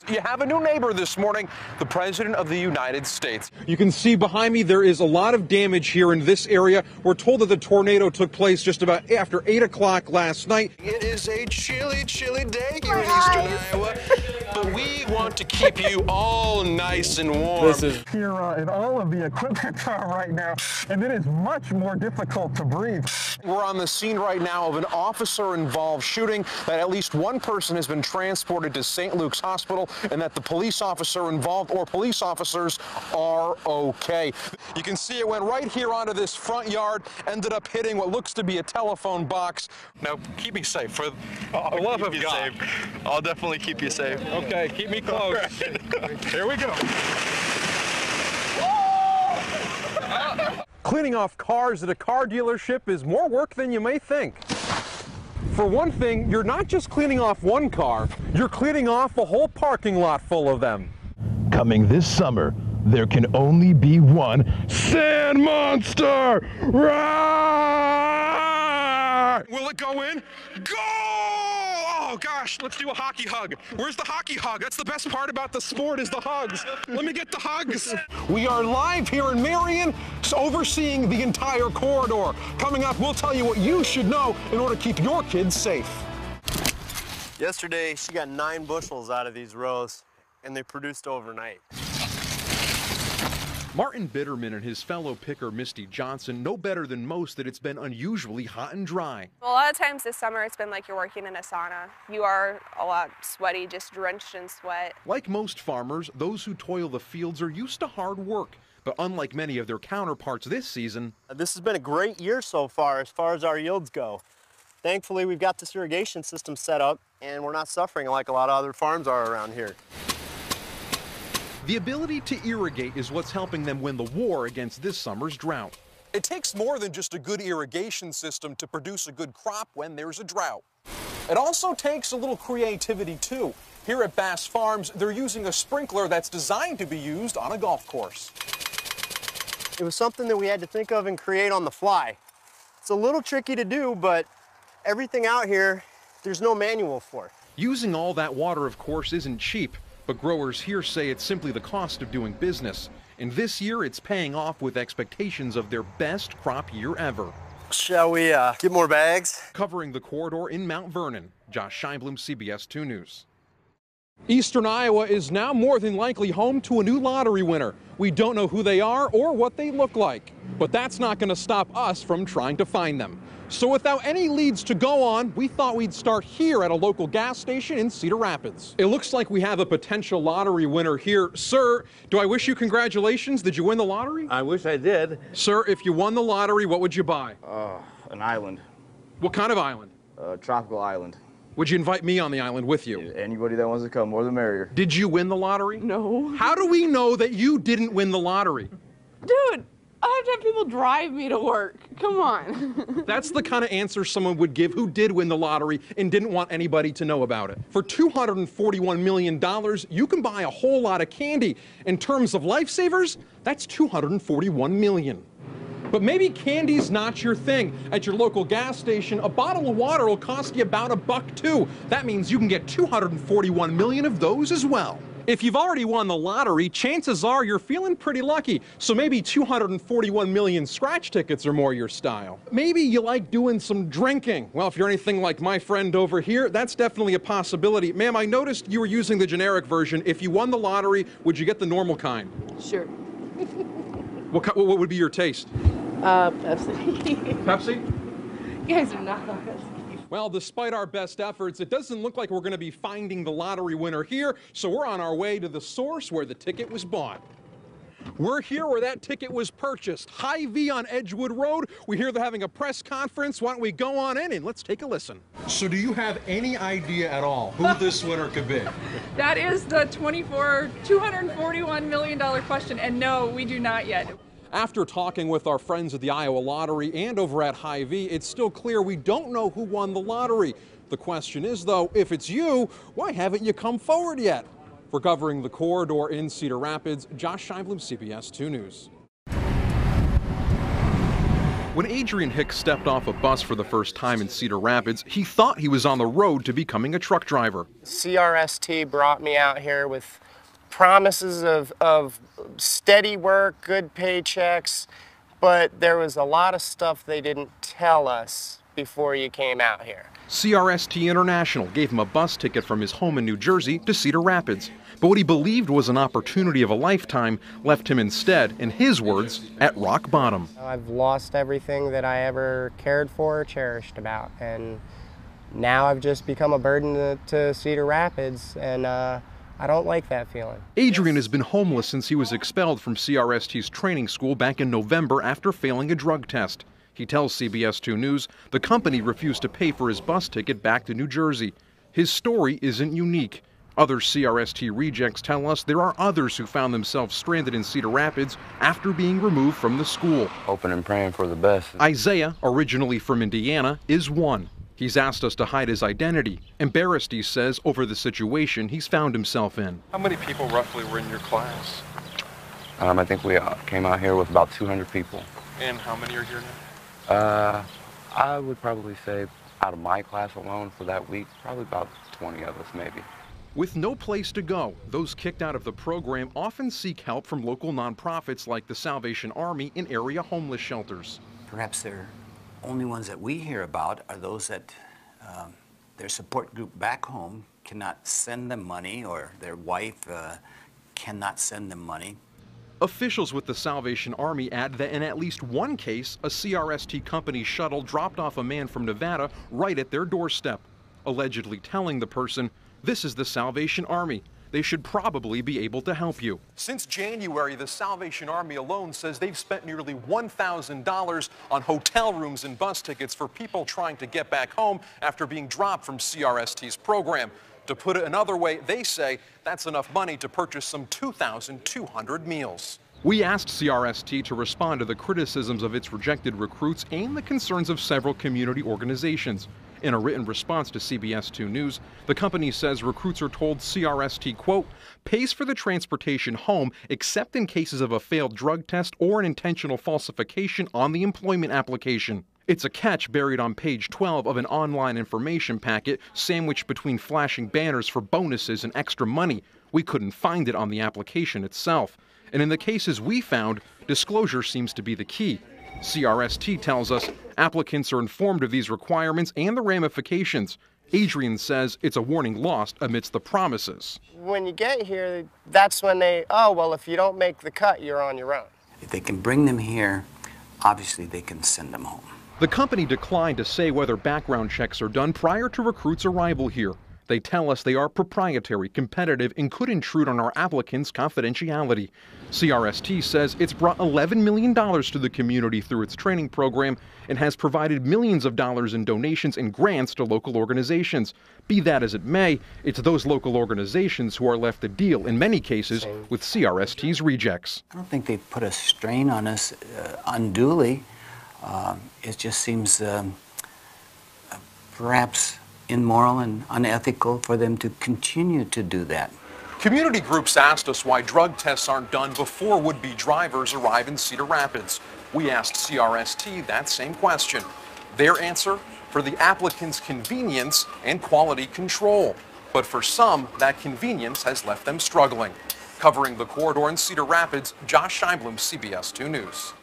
You have a new neighbor this morning, the President of the United States. You can see behind me there is a lot of damage here in this area. We're told that the tornado took place just about after 8 o'clock last night. It is a chilly, chilly day here in eastern Iowa, but we want to keep you all nice and warm. This is here in all of the equipment right now, and it is much more difficult to breathe. We're on the scene right now of an officer-involved shooting that at least one person has been transported to St. Luke's Hospital, and that the police officer involved or police officers are okay. You can see it went right here onto this front yard, ended up hitting what looks to be a telephone box. Now, keep me safe, for the love of God. I'll definitely keep you safe. Okay, keep me close. Right. Here we go. Cleaning off cars at a car dealership is more work than you may think. For one thing, you're not just cleaning off one car, you're cleaning off a whole parking lot full of them. Coming this summer, there can only be one sand monster! Roar! Will it go in? Go! Oh gosh, let's do a hockey hug. Where's the hockey hug? That's the best part about the sport, is the hugs. Let me get the hugs. We are live here in Marion, overseeing the entire corridor. Coming up, we'll tell you what you should know in order to keep your kids safe. Yesterday, she got 9 bushels out of these rows, and they produced overnight. Martin Bitterman and his fellow picker Misty Johnson know better than most that it's been unusually hot and dry. A lot of times this summer it's been like you're working in a sauna. You are a lot sweaty, just drenched in sweat. Like most farmers, those who toil the fields are used to hard work. But unlike many of their counterparts this season, This has been a great year so far as our yields go. Thankfully, we've got this irrigation system set up, and we're not suffering like a lot of other farms are around here. the ability to irrigate is what's helping them win the war against this summer's drought. It takes more than just a good irrigation system to produce a good crop when there's a drought. It also takes a little creativity too. Here at Bass Farms, they're using a sprinkler that's designed to be used on a golf course. It was something that we had to think of and create on the fly. It's a little tricky to do, but everything out here, there's no manual for. Using all that water, of course, isn't cheap, but growers here say it's simply the cost of doing business. And this year, it's paying off with expectations of their best crop year ever. Shall we get more bags? Covering the corridor in Mount Vernon, Josh Scheinblum, CBS 2 News. Eastern Iowa is now more than likely home to a new lottery winner. We don't know who they are or what they look like, but that's not going to stop us from trying to find them. So without any leads to go on, we thought we'd start here at a local gas station in Cedar Rapids. It looks like we have a potential lottery winner here. Sir, do I wish you congratulations? Did you win the lottery? I wish I did. Sir, if you won the lottery, what would you buy? An island. What kind of island? A tropical island. Would you invite me on the island with you? Anybody that wants to come, more the merrier. Did you win the lottery? No. How do we know that you didn't win the lottery? Dude, I have to have people drive me to work. Come on. That's the kind of answer someone would give who did win the lottery and didn't want anybody to know about it. For $241 million, you can buy a whole lot of candy. In terms of lifesavers, that's $241 million. But maybe candy's not your thing. At your local gas station, a bottle of water will cost you about $1 too. That means you can get 241 million of those as well. If you've already won the lottery, chances are you're feeling pretty lucky. So maybe 241 million scratch tickets are more your style. Maybe you like doing some drinking. Well, if you're anything like my friend over here, that's definitely a possibility. Ma'am, I noticed you were using the generic version. If you won the lottery, would you get the normal kind? Sure. What would be your taste? Pepsi. Pepsi? You guys are not Pepsi. Well, despite our best efforts, it doesn't look like we're going to be finding the lottery winner here, so we're on our way to the source where the ticket was bought. We're here where that ticket was purchased, Hy-Vee on Edgewood Road. We hear they're having a press conference. Why don't we go on in and let's take a listen. So do you have any idea at all who this winner could be? That is the $241 million question, and no, we do not yet. After talking with our friends at the Iowa Lottery and over at Hy-Vee, it's still clear we don't know who won the lottery. The question is, though, if it's you, why haven't you come forward yet? For covering the corridor in Cedar Rapids, Josh Scheinblum, CBS 2 News. When Adrian Hicks stepped off a bus for the first time in Cedar Rapids, he thought he was on the road to becoming a truck driver. CRST brought me out here with promises of steady work, good paychecks, but there was a lot of stuff they didn't tell us before you came out here. CRST International gave him a bus ticket from his home in New Jersey to Cedar Rapids. But what he believed was an opportunity of a lifetime left him instead, in his words, at rock bottom. I've lost everything that I ever cared for or cherished about, and now I've just become a burden to Cedar Rapids, and I don't like that feeling. Adrian has been homeless since he was expelled from CRST's training school back in November after failing a drug test. He tells CBS 2 News the company refused to pay for his bus ticket back to New Jersey. His story isn't unique. Other CRST rejects tell us there are others who found themselves stranded in Cedar Rapids after being removed from the school. Hoping and praying for the best. Isaiah, originally from Indiana, is one. He's asked us to hide his identity. Embarrassed, he says, over the situation he's found himself in. How many people roughly were in your class? I think we came out here with about 200 people. And how many are here now? I would probably say out of my class alone for that week, probably about 20 of us maybe. With no place to go, those kicked out of the program often seek help from local nonprofits like the Salvation Army in area homeless shelters. Perhaps they're only ones that we hear about are those that their support group back home cannot send them money, or their wife cannot send them money. Officials with the Salvation Army add that in at least one case, a CRST company shuttle dropped off a man from Nevada right at their doorstep, allegedly telling the person, "This is the Salvation Army. They should probably be able to help you." Since January, the Salvation Army alone says they've spent nearly $1,000 on hotel rooms and bus tickets for people trying to get back home after being dropped from CRST's program. To put it another way, they say that's enough money to purchase some 2,200 meals. We asked CRST to respond to the criticisms of its rejected recruits and the concerns of several community organizations. In a written response to CBS 2 News, the company says recruits are told CRST, quote, pays for the transportation home except in cases of a failed drug test or an intentional falsification on the employment application. It's a catch buried on page 12 of an online information packet sandwiched between flashing banners for bonuses and extra money. We couldn't find it on the application itself. And in the cases we found, disclosure seems to be the key. CRST tells us applicants are informed of these requirements and the ramifications. Adrian says it's a warning lost amidst the promises. When you get here, that's when oh, well, if you don't make the cut, you're on your own. If they can bring them here, obviously they can send them home. The company declined to say whether background checks are done prior to recruits' arrival here. They tell us they are proprietary, competitive, and could intrude on our applicants' confidentiality. CRST says it's brought $11 million to the community through its training program and has provided millions of dollars in donations and grants to local organizations. Be that as it may, it's those local organizations who are left to deal, in many cases, with CRST's rejects. I don't think they've put a strain on us unduly. It just seems perhaps immoral and unethical for them to continue to do that. Community groups asked us why drug tests aren't done before would-be drivers arrive in Cedar Rapids. We asked CRST that same question. Their answer? For the applicant's convenience and quality control. But for some, that convenience has left them struggling. Covering the corridor in Cedar Rapids, Josh Scheinblum, CBS 2 News.